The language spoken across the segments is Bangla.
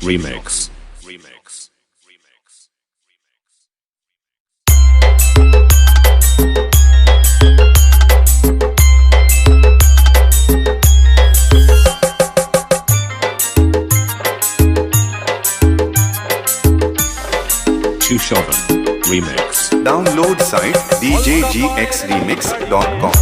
Remix. Chushovan Remix. Download site djgxremix.com.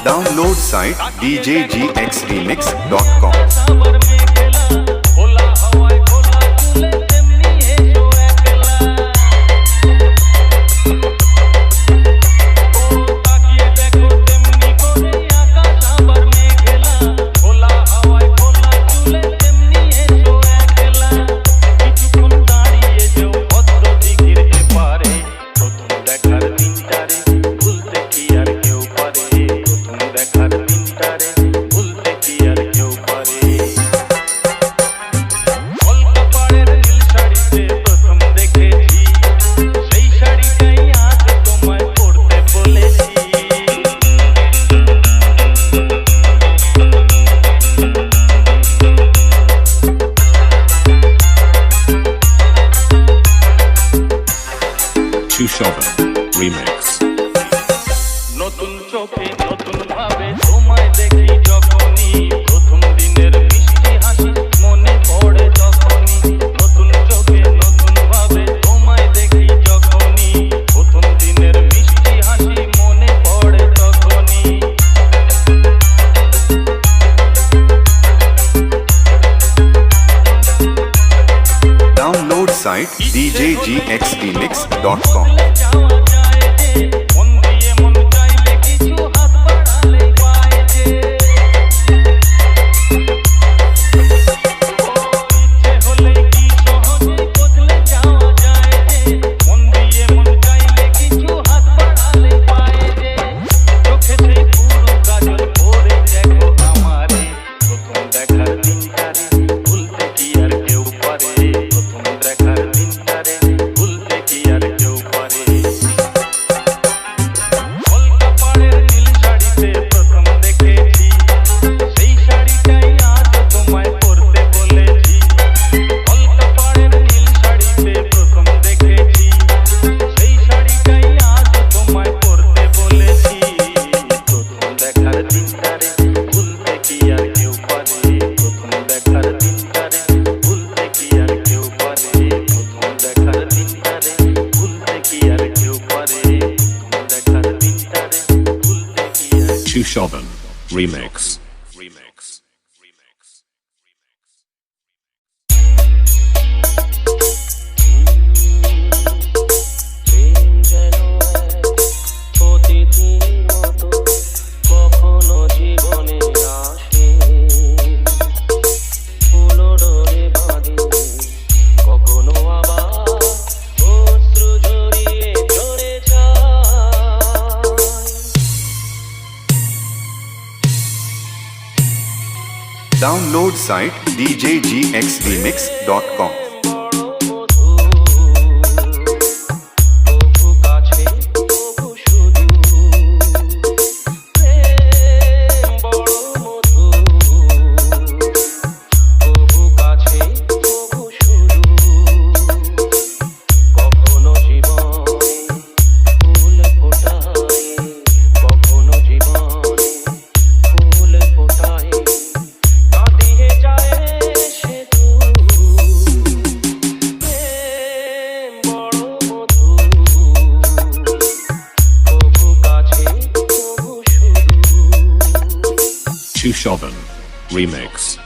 Download site djgxremix.com. Chushovan Remix. নতুন চোখে নতুন ভাবে তোমায় দেখি যখনই প্রথম দিনের মিষ্টি হাসি মনে পড়ে তখনই নতুন চোখে নতুন ভাবে তোমায় দেখি যখনই প্রথম দিনের মিষ্টি হাসি মনে পড়ে তখনই Download site djgxremix.com. Chushovan Remix. Download site djgxremix.com. Chushovan Remix.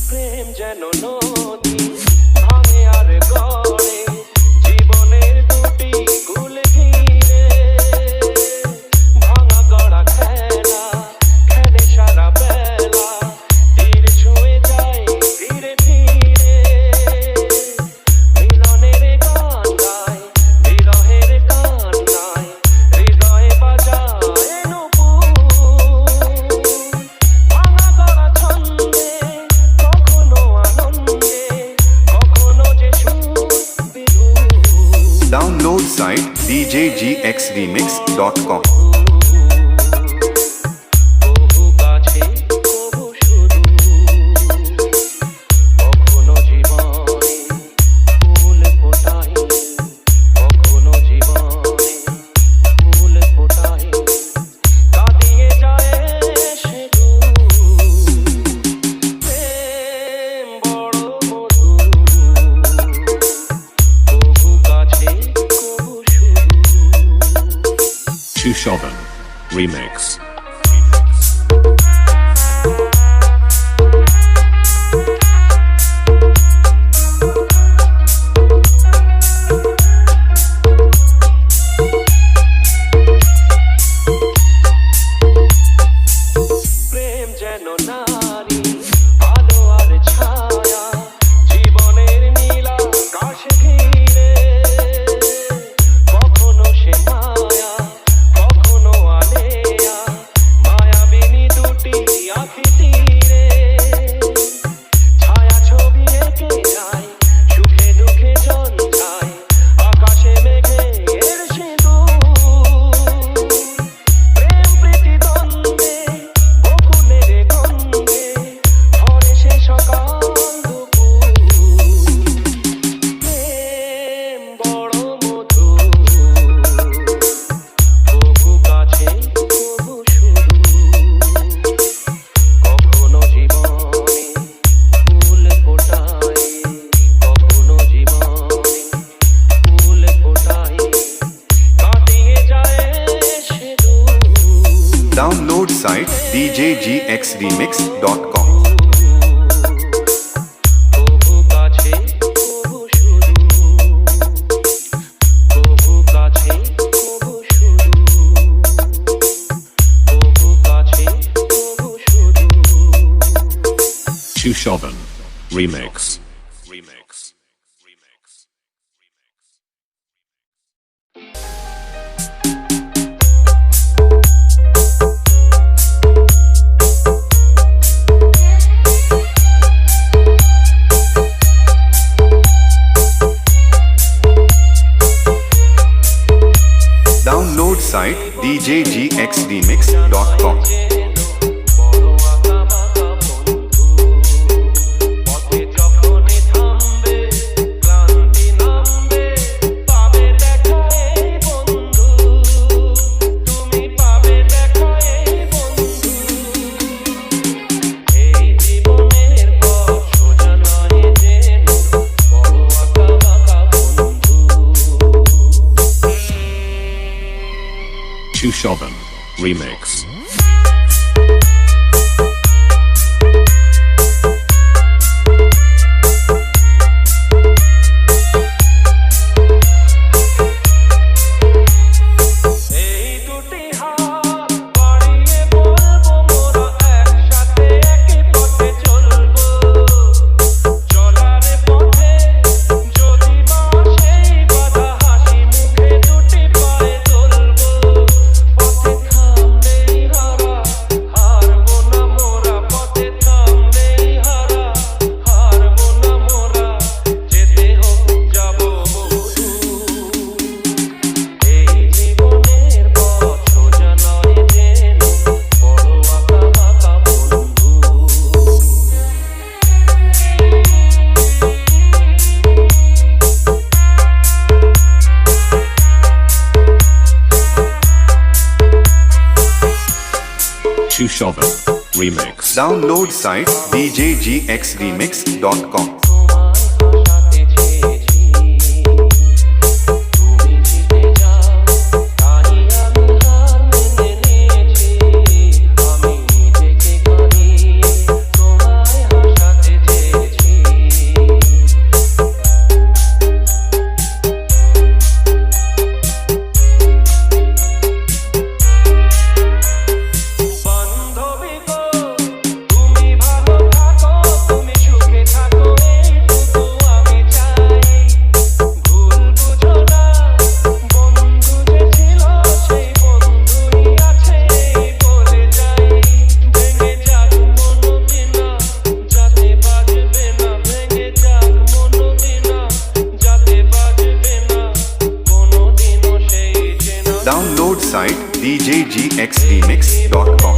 প্রেম যেন নদী ভাঙে আর গড়ে জীবনের দুটি কুল ঘিরে ভাঙা গড়া খেলা খেলে সারা বেলা তীর ছুঁয়ে যায় ধীরে ধীরে মিলনের গান গায় বিরহের কান্নায় হৃদয়ে বাজায় নূপুর ভাঙা গড়া ছন্দে কখনো আনন্দে কখনো যে সুর বিধুর Download site djgxremix.com. বহু কাছে বহু শুরু কখনো জীবনে ফুল ফোটাই কখনো জীবনে ফুল ফোটাই কাটিয়ে যায় সে প্রেম বড় মধু বহু কাছে বহু শুরু Chushovan Remix. প্রেম যেন নারী আলো আর ছায়া জীবনের নীল আকাশ ঘিরে কখনো সে মায়া কখনো আলেয়া মায়াবিনী দুটি আঁখি তীরে ছায়া ছবি এঁকে যায় সুখে দুঃখে ঝঞ্ঝায় আকাশে মেঘে এর সিঁদুর প্রেম প্রীতি দ্বন্দ্বে বকুলের গন্ধে ভরে সে সকাল দুপুর প্রেম বড় মধু বহু কাছে বহু শুরু কখনো জীবনে ফুল ফোটায় কখনো জীবনে ফুল ফোটায় কাটিয়ে যায় সে দূর Download site djgxremix.com. বহু কাছে বহু শুরু বহু কাছে বহু শুরু বহু কাছে বহু শুরু Chushovan Remix. Remix. Remix. Download site djgxremix.com. বড় আঁকা বাঁকা বন্ধু পথে যখনই থামবে ক্লান্তি নামবে পাবে দেখা এই বন্ধু তুমি পাবে দেখা এই বন্ধু এই জীবনের পথ সোজা নয় যেন বড় আঁকা বাঁকা বন্ধু Chushovan Remix. এই দুটি হাত বাড়িয়ে বলবো মোরা একসাথে একই পথে চলবো চলার পথে যদি বা সেই বাধা হাসি মুখে দুটি পায়ে তুলবো পথে থামলেই হারাবো Chushovan Remix. Download site djgxremix.com. Download site djgxremix.com.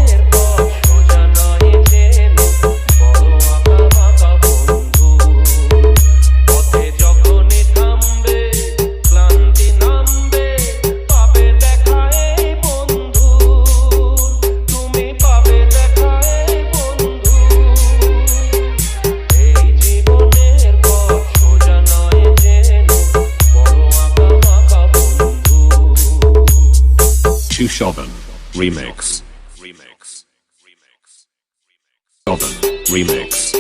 Chushovan Remix. Chushovan Remix.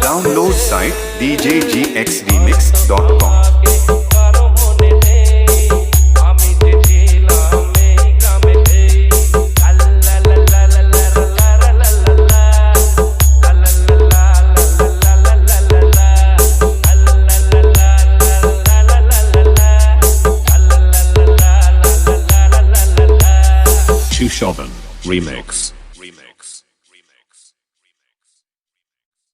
Download site djgxremix.com. Chushovan Remix.